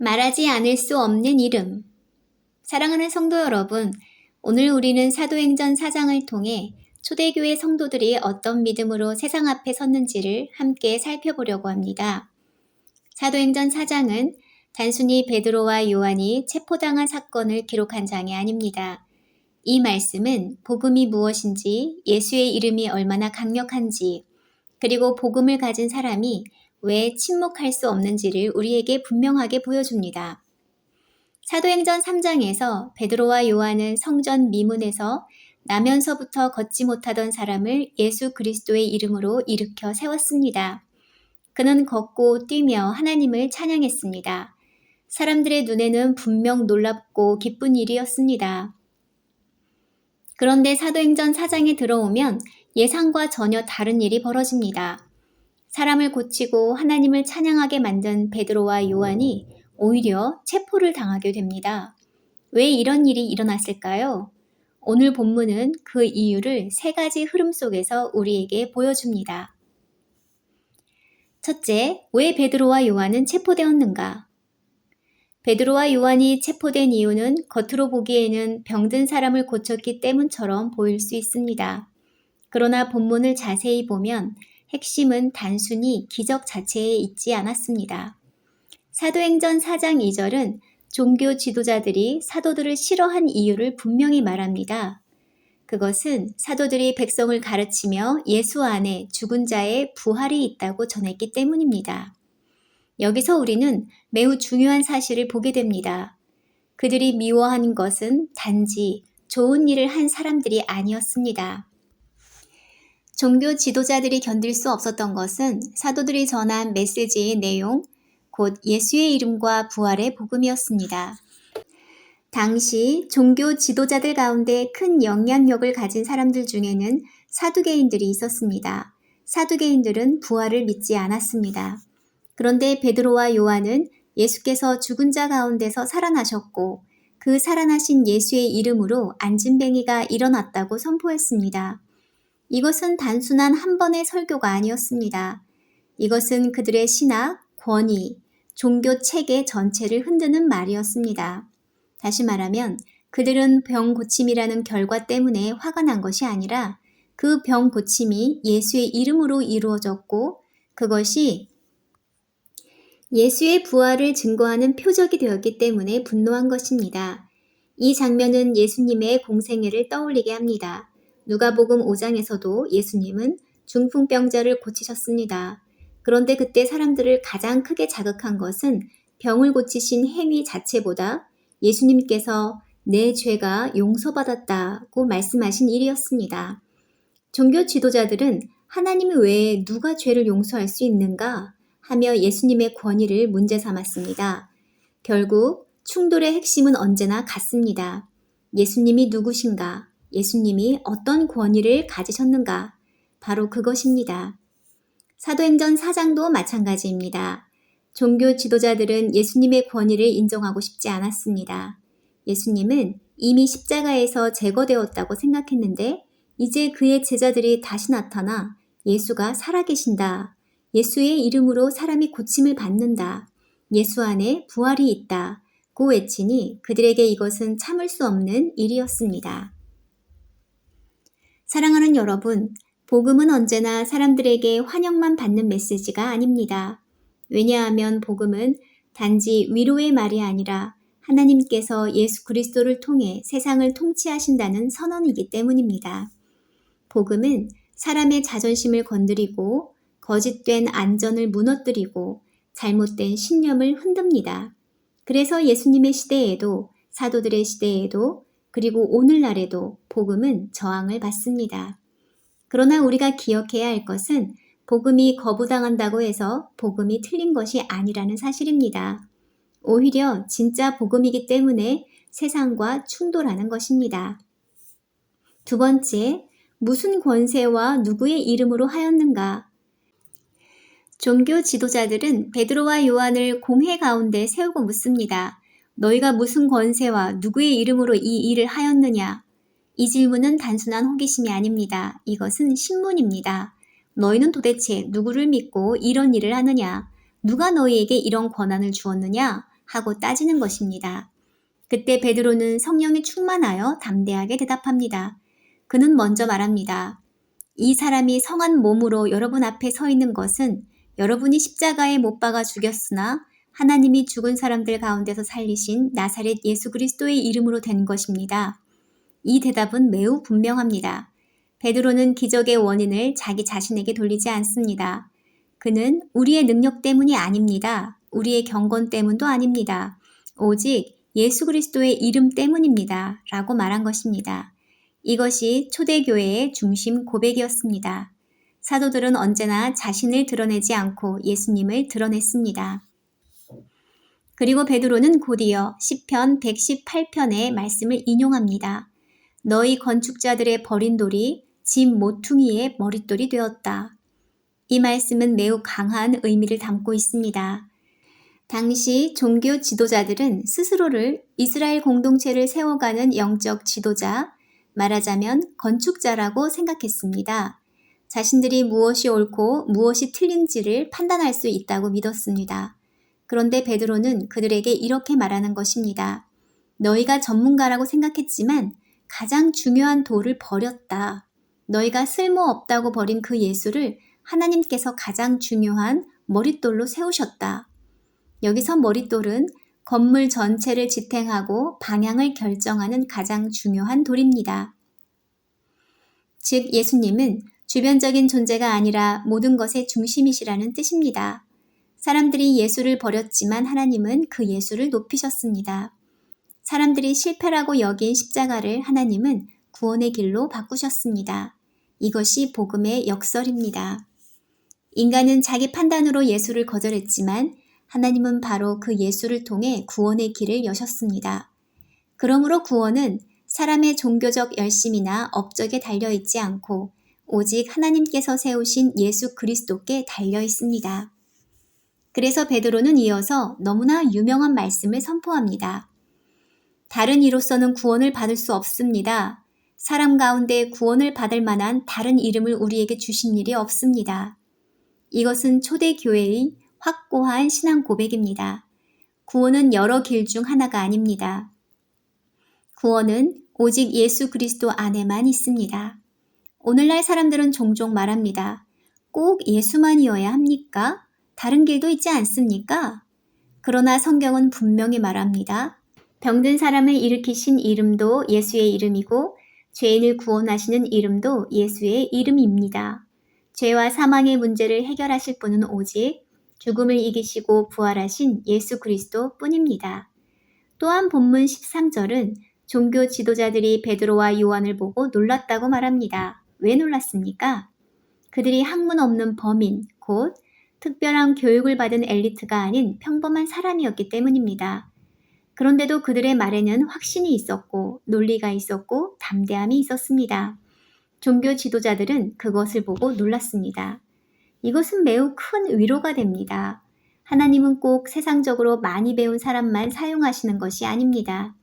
말하지 않을 수 없는 이름. 사랑하는 성도 여러분, 오늘 우리는 사도행전 4장을 통해 초대교회 성도들이 어떤 믿음으로 세상 앞에 섰는지를 함께 살펴보려고 합니다. 사도행전 4장은 단순히 베드로와 요한이 체포당한 사건을 기록한 장이 아닙니다. 이 말씀은 복음이 무엇인지, 예수의 이름이 얼마나 강력한지, 그리고 복음을 가진 사람이 왜 침묵할 수 없는지를 우리에게 분명하게 보여줍니다. 사도행전 3장에서 베드로와 요한은 성전 미문에서 나면서부터 걷지 못하던 사람을 예수 그리스도의 이름으로 일으켜 세웠습니다. 그는 걷고 뛰며 하나님을 찬양했습니다. 사람들의 눈에는 분명 놀랍고 기쁜 일이었습니다. 그런데 사도행전 4장에 들어오면 예상과 전혀 다른 일이 벌어집니다. 사람을 고치고 하나님을 찬양하게 만든 베드로와 요한이 오히려 체포를 당하게 됩니다. 왜 이런 일이 일어났을까요? 오늘 본문은 그 이유를 세 가지 흐름 속에서 우리에게 보여줍니다. 첫째, 왜 베드로와 요한은 체포되었는가? 베드로와 요한이 체포된 이유는 겉으로 보기에는 병든 사람을 고쳤기 때문처럼 보일 수 있습니다. 그러나 본문을 자세히 보면 핵심은 단순히 기적 자체에 있지 않았습니다. 사도행전 4장 2절은 종교 지도자들이 사도들을 싫어한 이유를 분명히 말합니다. 그것은 사도들이 백성을 가르치며 예수 안에 죽은 자의 부활이 있다고 전했기 때문입니다. 여기서 우리는 매우 중요한 사실을 보게 됩니다. 그들이 미워한 것은 단지 좋은 일을 한 사람들이 아니었습니다. 종교 지도자들이 견딜 수 없었던 것은 사도들이 전한 메시지의 내용, 곧 예수의 이름과 부활의 복음이었습니다. 당시 종교 지도자들 가운데 큰 영향력을 가진 사람들 중에는 사두개인들이 있었습니다. 사두개인들은 부활을 믿지 않았습니다. 그런데 베드로와 요한은 예수께서 죽은 자 가운데서 살아나셨고 그 살아나신 예수의 이름으로 안진뱅이가 일어났다고 선포했습니다. 이것은 단순한 한 번의 설교가 아니었습니다. 이것은 그들의 신학, 권위, 종교 체계 전체를 흔드는 말이었습니다. 다시 말하면 그들은 병 고침이라는 결과 때문에 화가 난 것이 아니라 그 병 고침이 예수의 이름으로 이루어졌고 그것이 예수의 부활을 증거하는 표적이 되었기 때문에 분노한 것입니다. 이 장면은 예수님의 공생애를 떠올리게 합니다. 누가복음 5장에서도 예수님은 중풍병자를 고치셨습니다. 그런데 그때 사람들을 가장 크게 자극한 것은 병을 고치신 행위 자체보다 예수님께서 내 죄가 용서받았다고 말씀하신 일이었습니다. 종교 지도자들은 하나님 외에 누가 죄를 용서할 수 있는가 하며 예수님의 권위를 문제 삼았습니다. 결국 충돌의 핵심은 언제나 같습니다. 예수님이 누구신가? 예수님이 어떤 권위를 가지셨는가? 바로 그것입니다. 사도행전 4장도 마찬가지입니다. 종교 지도자들은 예수님의 권위를 인정하고 싶지 않았습니다. 예수님은 이미 십자가에서 제거되었다고 생각했는데 이제 그의 제자들이 다시 나타나 예수가 살아계신다. 예수의 이름으로 사람이 고침을 받는다. 예수 안에 부활이 있다. 고 외치니 그들에게 이것은 참을 수 없는 일이었습니다. 사랑하는 여러분, 복음은 언제나 사람들에게 환영만 받는 메시지가 아닙니다. 왜냐하면 복음은 단지 위로의 말이 아니라 하나님께서 예수 그리스도를 통해 세상을 통치하신다는 선언이기 때문입니다. 복음은 사람의 자존심을 건드리고 거짓된 안전을 무너뜨리고 잘못된 신념을 흔듭니다. 그래서 예수님의 시대에도 사도들의 시대에도 그리고 오늘날에도 복음은 저항을 받습니다. 그러나 우리가 기억해야 할 것은 복음이 거부당한다고 해서 복음이 틀린 것이 아니라는 사실입니다. 오히려 진짜 복음이기 때문에 세상과 충돌하는 것입니다. 두 번째, 무슨 권세와 누구의 이름으로 하였는가? 종교 지도자들은 베드로와 요한을 공회 가운데 세우고 묻습니다. 너희가 무슨 권세와 누구의 이름으로 이 일을 하였느냐? 이 질문은 단순한 호기심이 아닙니다. 이것은 신문입니다. 너희는 도대체 누구를 믿고 이런 일을 하느냐? 누가 너희에게 이런 권한을 주었느냐? 하고 따지는 것입니다. 그때 베드로는 성령이 충만하여 담대하게 대답합니다. 그는 먼저 말합니다. 이 사람이 성한 몸으로 여러분 앞에 서 있는 것은 여러분이 십자가에 못 박아 죽였으나 하나님이 죽은 사람들 가운데서 살리신 나사렛 예수 그리스도의 이름으로 된 것입니다. 이 대답은 매우 분명합니다. 베드로는 기적의 원인을 자기 자신에게 돌리지 않습니다. 그는 우리의 능력 때문이 아닙니다. 우리의 경건 때문도 아닙니다. 오직 예수 그리스도의 이름 때문입니다. 라고 말한 것입니다. 이것이 초대교회의 중심 고백이었습니다. 사도들은 언제나 자신을 드러내지 않고 예수님을 드러냈습니다. 그리고 베드로는 곧이어 시편 118편의 말씀을 인용합니다. 너희 건축자들의 버린 돌이 집 모퉁이의 머릿돌이 되었다. 이 말씀은 매우 강한 의미를 담고 있습니다. 당시 종교 지도자들은 스스로를 이스라엘 공동체를 세워가는 영적 지도자, 말하자면 건축자라고 생각했습니다. 자신들이 무엇이 옳고 무엇이 틀린지를 판단할 수 있다고 믿었습니다. 그런데 베드로는 그들에게 이렇게 말하는 것입니다. 너희가 전문가라고 생각했지만 가장 중요한 돌을 버렸다. 너희가 쓸모없다고 버린 그 예수를 하나님께서 가장 중요한 머릿돌로 세우셨다. 여기서 머릿돌은 건물 전체를 지탱하고 방향을 결정하는 가장 중요한 돌입니다. 즉 예수님은 주변적인 존재가 아니라 모든 것의 중심이시라는 뜻입니다. 사람들이 예수를 버렸지만 하나님은 그 예수를 높이셨습니다. 사람들이 실패라고 여긴 십자가를 하나님은 구원의 길로 바꾸셨습니다. 이것이 복음의 역설입니다. 인간은 자기 판단으로 예수를 거절했지만 하나님은 바로 그 예수를 통해 구원의 길을 여셨습니다. 그러므로 구원은 사람의 종교적 열심이나 업적에 달려있지 않고 오직 하나님께서 세우신 예수 그리스도께 달려 있습니다. 그래서 베드로는 이어서 너무나 유명한 말씀을 선포합니다. 다른 이로서는 구원을 받을 수 없습니다. 사람 가운데 구원을 받을 만한 다른 이름을 우리에게 주신 일이 없습니다. 이것은 초대교회의 확고한 신앙 고백입니다. 구원은 여러 길 중 하나가 아닙니다. 구원은 오직 예수 그리스도 안에만 있습니다. 오늘날 사람들은 종종 말합니다. 꼭 예수만이어야 합니까? 다른 길도 있지 않습니까? 그러나 성경은 분명히 말합니다. 병든 사람을 일으키신 이름도 예수의 이름이고 죄인을 구원하시는 이름도 예수의 이름입니다. 죄와 사망의 문제를 해결하실 분은 오직 죽음을 이기시고 부활하신 예수 그리스도 뿐입니다. 또한 본문 13절은 종교 지도자들이 베드로와 요한을 보고 놀랐다고 말합니다. 왜 놀랐습니까? 그들이 학문 없는 범인, 곧 특별한 교육을 받은 엘리트가 아닌 평범한 사람이었기 때문입니다. 그런데도 그들의 말에는 확신이 있었고 논리가 있었고 담대함이 있었습니다. 종교 지도자들은 그것을 보고 놀랐습니다. 이것은 매우 큰 위로가 됩니다. 하나님은 꼭 세상적으로 많이 배운 사람만 사용하시는 것이 아닙니다.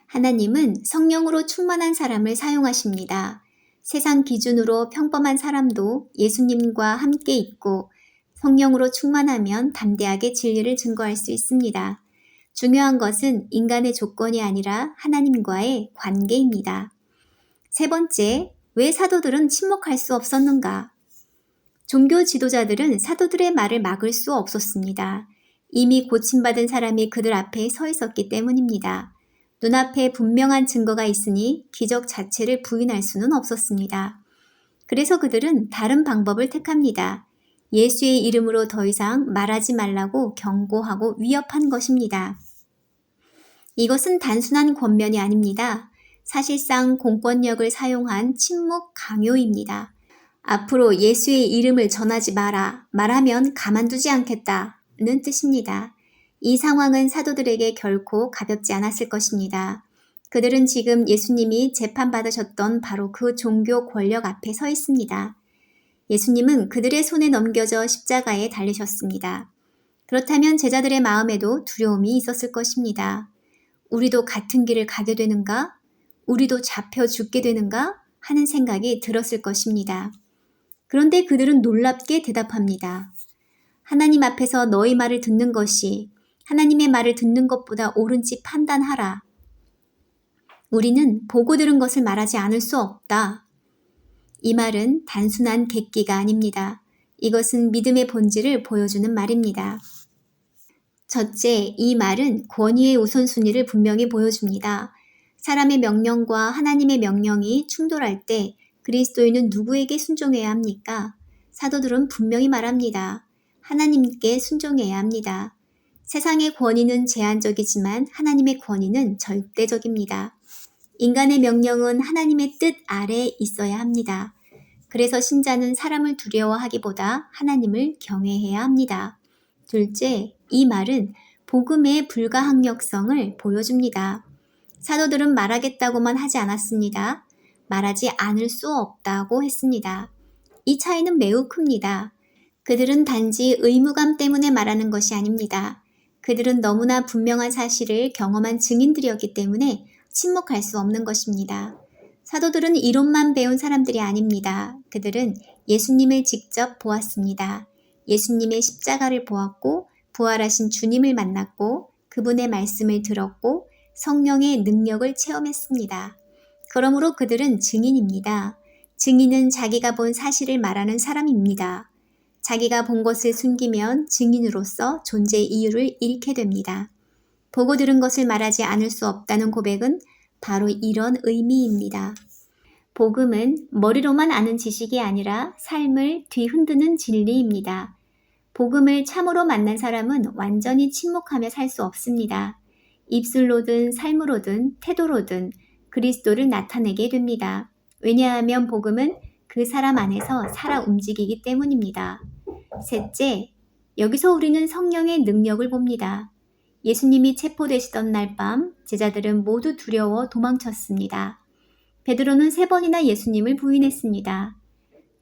하나님은 성령으로 충만한 사람을 사용하십니다. 세상 기준으로 평범한 사람도 예수님과 함께 있고 성령으로 충만하면 담대하게 진리를 증거할 수 있습니다. 중요한 것은 인간의 조건이 아니라 하나님과의 관계입니다. 세 번째, 왜 사도들은 침묵할 수 없었는가? 종교 지도자들은 사도들의 말을 막을 수 없었습니다. 이미 고침받은 사람이 그들 앞에 서 있었기 때문입니다. 눈앞에 분명한 증거가 있으니 기적 자체를 부인할 수는 없었습니다. 그래서 그들은 다른 방법을 택합니다. 예수의 이름으로 더 이상 말하지 말라고 경고하고 위협한 것입니다. 이것은 단순한 권면이 아닙니다. 사실상 공권력을 사용한 침묵 강요입니다. 앞으로 예수의 이름을 전하지 마라. 말하면 가만두지 않겠다는 뜻입니다. 이 상황은 사도들에게 결코 가볍지 않았을 것입니다. 그들은 지금 예수님이 재판받으셨던 바로 그 종교 권력 앞에 서 있습니다. 예수님은 그들의 손에 넘겨져 십자가에 달리셨습니다. 그렇다면 제자들의 마음에도 두려움이 있었을 것입니다. 우리도 같은 길을 가게 되는가? 우리도 잡혀 죽게 되는가? 하는 생각이 들었을 것입니다. 그런데 그들은 놀랍게 대답합니다. 하나님 앞에서 너희 말을 듣는 것이 하나님의 말을 듣는 것보다 옳은지 판단하라. 우리는 보고 들은 것을 말하지 않을 수 없다. 이 말은 단순한 객기가 아닙니다. 이것은 믿음의 본질을 보여주는 말입니다. 첫째, 이 말은 권위의 우선순위를 분명히 보여줍니다. 사람의 명령과 하나님의 명령이 충돌할 때 그리스도인은 누구에게 순종해야 합니까? 사도들은 분명히 말합니다. 하나님께 순종해야 합니다. 세상의 권위는 제한적이지만 하나님의 권위는 절대적입니다. 인간의 명령은 하나님의 뜻 아래에 있어야 합니다. 그래서 신자는 사람을 두려워하기보다 하나님을 경외해야 합니다. 둘째, 이 말은 복음의 불가항력성을 보여줍니다. 사도들은 말하겠다고만 하지 않았습니다. 말하지 않을 수 없다고 했습니다. 이 차이는 매우 큽니다. 그들은 단지 의무감 때문에 말하는 것이 아닙니다. 그들은 너무나 분명한 사실을 경험한 증인들이었기 때문에 침묵할 수 없는 것입니다. 사도들은 이론만 배운 사람들이 아닙니다. 그들은 예수님을 직접 보았습니다. 예수님의 십자가를 보았고 부활하신 주님을 만났고 그분의 말씀을 들었고 성령의 능력을 체험했습니다. 그러므로 그들은 증인입니다. 증인은 자기가 본 사실을 말하는 사람입니다. 자기가 본 것을 숨기면 증인으로서 존재의 이유를 잃게 됩니다. 보고 들은 것을 말하지 않을 수 없다는 고백은 바로 이런 의미입니다. 복음은 머리로만 아는 지식이 아니라 삶을 뒤흔드는 진리입니다. 복음을 참으로 만난 사람은 완전히 침묵하며 살 수 없습니다. 입술로든 삶으로든 태도로든 그리스도를 나타내게 됩니다. 왜냐하면 복음은 그 사람 안에서 살아 움직이기 때문입니다. 셋째, 여기서 우리는 성령의 능력을 봅니다. 예수님이 체포되시던 날 밤 제자들은 모두 두려워 도망쳤습니다. 베드로는 3번이나 예수님을 부인했습니다.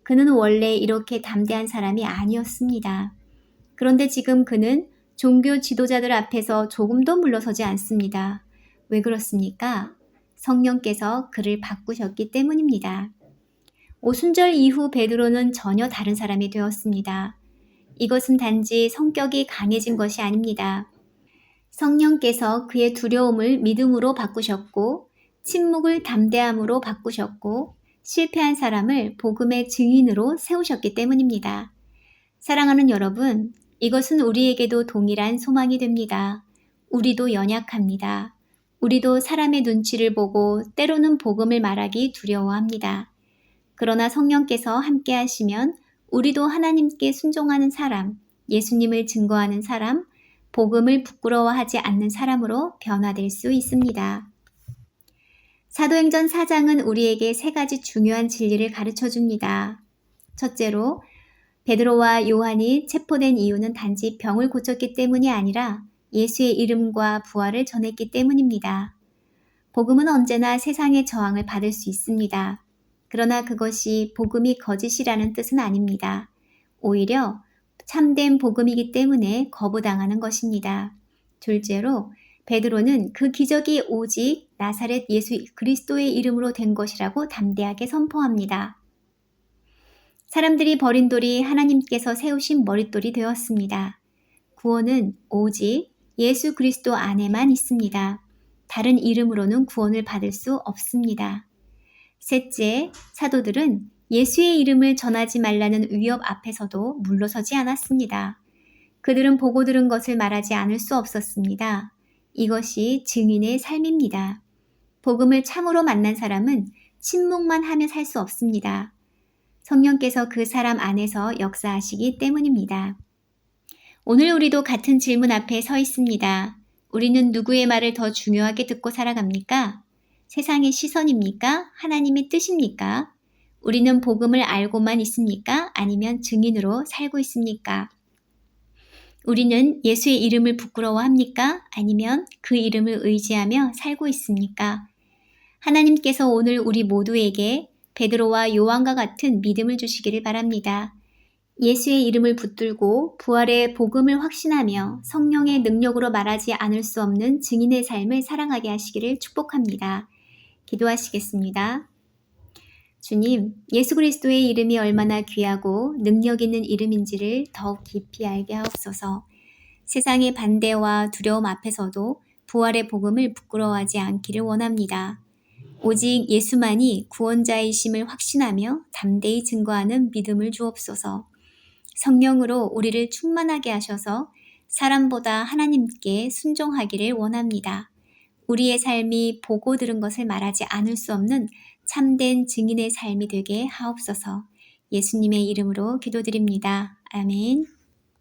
그는 원래 이렇게 담대한 사람이 아니었습니다. 그런데 지금 그는 종교 지도자들 앞에서 조금도 물러서지 않습니다. 왜 그렇습니까? 성령께서 그를 바꾸셨기 때문입니다. 오순절 이후 베드로는 전혀 다른 사람이 되었습니다. 이것은 단지 성격이 강해진 것이 아닙니다. 성령께서 그의 두려움을 믿음으로 바꾸셨고 침묵을 담대함으로 바꾸셨고 실패한 사람을 복음의 증인으로 세우셨기 때문입니다. 사랑하는 여러분, 이것은 우리에게도 동일한 소망이 됩니다. 우리도 연약합니다. 우리도 사람의 눈치를 보고 때로는 복음을 말하기 두려워합니다. 그러나 성령께서 함께 하시면 우리도 하나님께 순종하는 사람, 예수님을 증거하는 사람, 복음을 부끄러워하지 않는 사람으로 변화될 수 있습니다. 사도행전 4장은 우리에게 3가지 중요한 진리를 가르쳐 줍니다. 첫째로, 베드로와 요한이 체포된 이유는 단지 병을 고쳤기 때문이 아니라 예수의 이름과 부활을 전했기 때문입니다. 복음은 언제나 세상의 저항을 받을 수 있습니다. 그러나 그것이 복음이 거짓이라는 뜻은 아닙니다. 오히려 참된 복음이기 때문에 거부당하는 것입니다. 둘째로, 베드로는 그 기적이 오직 나사렛 예수 그리스도의 이름으로 된 것이라고 담대하게 선포합니다. 사람들이 버린 돌이 하나님께서 세우신 머릿돌이 되었습니다. 구원은 오직 예수 그리스도 안에만 있습니다. 다른 이름으로는 구원을 받을 수 없습니다. 셋째, 사도들은 예수의 이름을 전하지 말라는 위협 앞에서도 물러서지 않았습니다. 그들은 보고 들은 것을 말하지 않을 수 없었습니다. 이것이 증인의 삶입니다. 복음을 참으로 만난 사람은 침묵만 하며 살 수 없습니다. 성령께서 그 사람 안에서 역사하시기 때문입니다. 오늘 우리도 같은 질문 앞에 서 있습니다. 우리는 누구의 말을 더 중요하게 듣고 살아갑니까? 세상의 시선입니까? 하나님의 뜻입니까? 우리는 복음을 알고만 있습니까? 아니면 증인으로 살고 있습니까? 우리는 예수의 이름을 부끄러워합니까? 아니면 그 이름을 의지하며 살고 있습니까? 하나님께서 오늘 우리 모두에게 베드로와 요한과 같은 믿음을 주시기를 바랍니다. 예수의 이름을 붙들고 부활의 복음을 확신하며 성령의 능력으로 말하지 않을 수 없는 증인의 삶을 살아가게 하시기를 축복합니다. 기도하시겠습니다. 주님, 예수 그리스도의 이름이 얼마나 귀하고 능력 있는 이름인지를 더욱 깊이 알게 하옵소서. 세상의 반대와 두려움 앞에서도 부활의 복음을 부끄러워하지 않기를 원합니다. 오직 예수만이 구원자이심을 확신하며 담대히 증거하는 믿음을 주옵소서. 성령으로 우리를 충만하게 하셔서 사람보다 하나님께 순종하기를 원합니다. 우리의 삶이 보고 들은 것을 말하지 않을 수 없는 참된 증인의 삶이 되게 하옵소서. 예수님의 이름으로 기도드립니다. 아멘.